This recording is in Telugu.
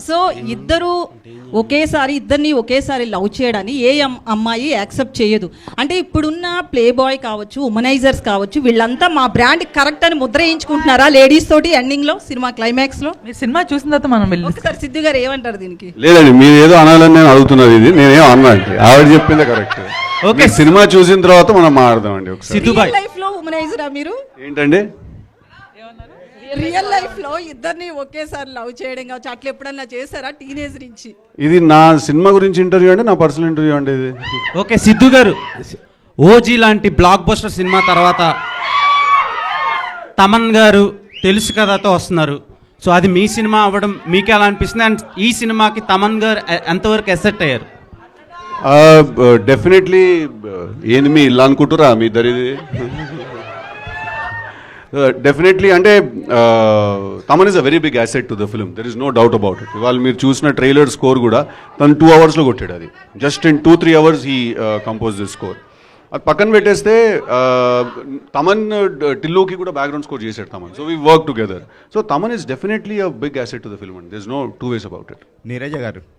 సో ఇద్దరు ఇద్దరిని ఒకేసారి లవ్ చేయడాన్ని ఏ అమ్మాయి యాక్సెప్ట్ చేయదు. అంటే ఇప్పుడున్న ప్లే బాయ్ కావచ్చు, ఉమనైజర్స్ కావచ్చు, వీళ్ళంతా మా బ్రాండ్ కరెక్ట్ అని ముద్ర వేయించుకుంటున్నారా లేడీస్ తోటి ఎండింగ్ లో, సినిమా క్లైమాక్స్ లో? మీరు సినిమా చూసిన తర్వాత మనం వెళ్ళి ఒకసారి సిద్ధు గారు ఏమంటారు దీనికి? లేదండి, మీరు ఏదో అనాలని నేను అడుగుతున్నది, ఇది నేనేం అన్నా అంటే ఆవిడ చెప్పిందే కరెక్ట్. ఓకే, సినిమా చూసిన తర్వాత మనం మాట్లాడదామండి. ఒకసారి లైఫ్ లో ఉమనైజరా మీరు? ఏంటండి రియల్ లైఫ్ లో ఇద్దరిని ఒకేసారి లవ్ చేయడం కావచ్చు, అట్లా ఎప్పుడన్నా చేశారా టీనేజ్ నుంచి? ఇది నా సినిమా గురించి ఇంటర్వ్యూ అండి, నా పర్సనల్ ఇంటర్వ్యూ అండి ఇది. ఓకే సిద్ధు గారు, ఓజీ లాంటి బ్లాక్ బస్టర్ సినిమా తర్వాత తమన్ గారు తెలుసు కథతో వస్తున్నారు. సో అది మీ సినిమా అవ్వడం మీకు ఎలా అనిపిస్తుంది? అండ్ ఈ సినిమాకి తమన్ గారు ఎంతవరకు ఎసెట్ అయ్యారు? డెఫినెట్లీ. ఏంది మీ ఇల్లు అనుకుంటురా మీ ఇద్దరిది? డెఫినెట్లీ. అంటే Thaman is a very big asset to the film, there is no doubt about it. ఇవాళ మీరు చూసిన ట్రైలర్ స్కోర్ కూడా తను 2 అవర్స్లో కొట్టాడు. అది just in 2-3 hours he compose this score. అది పక్కన పెట్టేస్తే తమన్ టిల్లుకి కూడా బ్యాక్గ్రౌండ్ స్కోర్ చేశాడు Thaman. So we work together. So Thaman is definitely a big asset to the film and there is no 2 ways about it. Neeraja గారు,